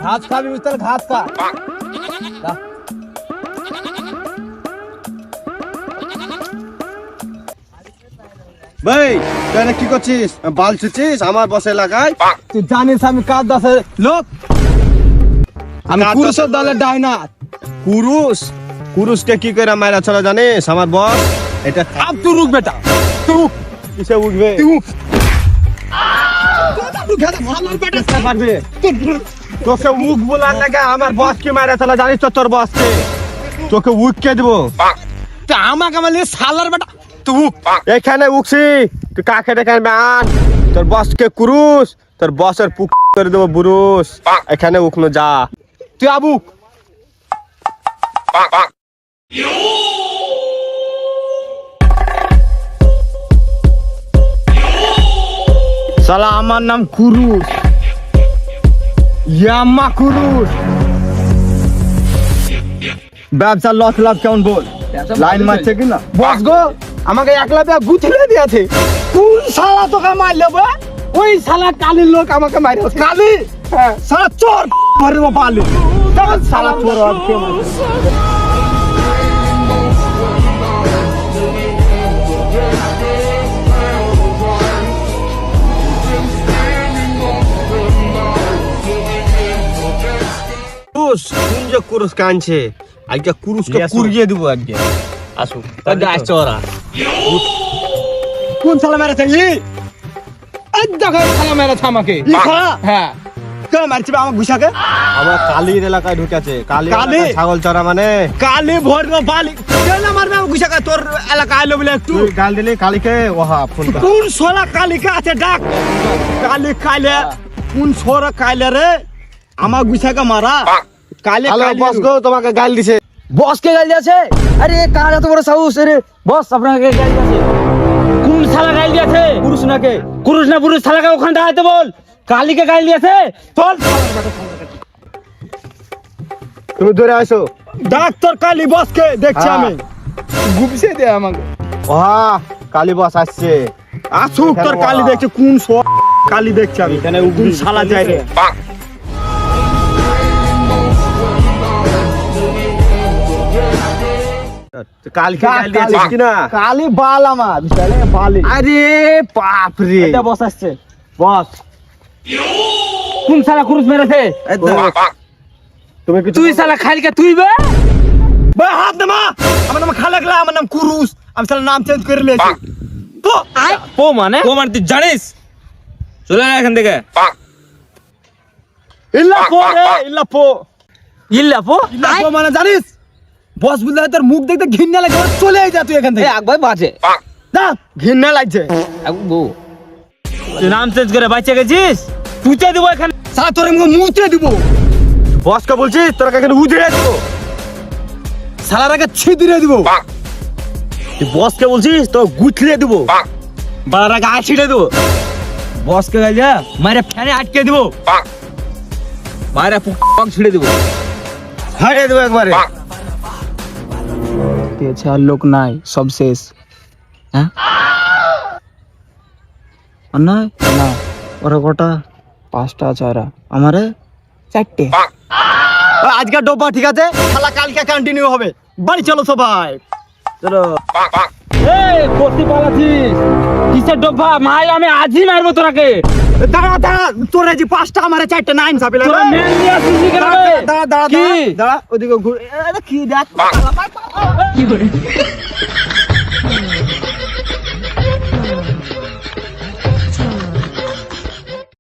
ঘাস খাবি বুঝতে ঘাস খা ভাই তুই কি করছিস? বাল ছুচিস আমার বস এলাকায়? তুই জানিস আমি কার দাসের লোক? আমি পুরুষের দলের ডাইনার। কুরুষকে কি করে মারা চলা জানিস আমার বস? এটা আব তুই রুক বেটা, তুই রুক। কিসে উঠবে? তুই রুক। তোকে উক বলার লাগে আমার বস কি মারা চলা জানিস তো? তোর বসকে তোকে উক কে দিব? তুই আমাকে মারলি শালার বেটা, তুই রুক। এখানে উকছি তুই কাকে ডেকে আনবে? আন তোর বসকে কুরুষ, তোর বসের পুক করে দেবো বুরুষ। এখানে উকনো যা, তুই আবুক। শালা আমার নাম কুরুষ, ইয়াম্মা কুরুষ। ব্যবসা লস লাভ কেমন বল? লাইন মারছে কিনা? বস গো আমাকে একলা পেয়ে গুছিয়ে দিয়েছে। কোন শালা তোকে মারলে বে? ওই শালা কালির লোক আমাকে মারে। কালি? হ্যাঁ শালা চোর মারব পালি। কেমন শালা চোর আছে? কুরুষ কোন যে কুরুষ কানছে? আজকে কুরুষকে কুড়িয়ে দিব আজকে। আসুক তাই আসছে ওরা। কোন শালা মেরেছে? এই দেখো শালা মেরেছে আমাকে। হ্যাঁ কেন মারছিস আমাকে ঘুষাকে? আমার কালির এলাকায় ঢুকেছে। কালি কালি? ছাগল চড়া মানে কালি ভোর বালি কেন মারবে আমাকে ঘুষাকে? তোর এলাকা আইলো বলে একটু তুই গাল দিলি কালিকে। ওহা ফোন কর। কোন সোলা কালিকা আছে ডাক। কালি কাইলে কোন সোরা কাইলে রে আমার গুছাকে মারা? কালি হ্যালো কালি বস গো, তোমাকে গাল দিছে। বস কে গাল দিয়েছে? আরে কার এত বড় সাহস রে? বস আপনাকে গাল দিয়েছে? কোন শালা গাইল দিয়েছে? পুরুষ নাকে? পুরুষ না পুরুষ শালাকে ওখানে দাঁড়াতে বল। কালিকে গাইল দিয়েছে। চল তুমি ধরে আসো। ডাক্তার কালি বসকে দেখছি হ্যাঁ। আমি। গুপসে দে আমাকে। ওহা কালি বস আসছে। আসুক তোর কালি দেখছে। কোন কালি দেখছে আমি? এখানে কোন শালা যায় রে? কালকে গাল দিয়েছিস কিনা? কালি বাল আমার বিশালে বালি। আরে বাপ রে। এটা বস আসছে। বস কোন শালা কুরুষ মেরেছে? তুমি কি তুই শালা খালিকে তুই বে? বে হাত নামা। আমার নাম খালেকলা, আমার নাম কুরুষ। আমি শালা নাম চেঞ্জ করে লিয়েছি। তো ও মানে তুই জানিস? চলে না এখান থেকে। ইল্লা পো রে, ইল্লা পো। ইল্লাপো ইল্লা পো মানে জানিস? বস বুঝলে তোর মুখ দেখতে ঘৃণা লাগে, চলে যা তুই এখান এ থেকে। আকবাই বাজে। যা, ঘৃণা লাগছে। আকবো তুই নাম চেঞ্জ করে বাইচে গেছিস? তুইতে দিব এখানে। শালা তোর মুখে মুতে দিব। বসকে বলছিস তোরা এখানে উজড়ে দেবো? শালার আগে ছিদিরে দিব। তুই বসকে বলছিস তো গুছলে দেবো? বাড়ার আগে আছিড়ে দেবো। বসকে গাল যা মারে ফ্যানে আটকে দিব। মারে পুক ছিড়ে দিব। হারিয়ে দেবো একবারে। দিয়েছে আর লোক নাই, সব শেষ। হ্যাঁ আর নাই না, ওরা কটা? 5টা আছে। ওরা আমারে 4টে। আজকে ডোবা ঠিক আছে, শালা কালকে কন্টিনিউ হবে। বাড়ি চলো সবাই। চলো। এই কতি পালাছিস? কিসের ডোবা? মাই আমি আজই মারবো তোরাকে। দাঁড়া দাঁড়া, তোরা যে 5টা আমারে 4টা নাইন ছাপিলা। তোরা মেন দিয়ে আসিস কেন বে? দাঁড়া দাঁড়া কি? দাঁড়া, ওদিকে ঘুরে। কি দেখ?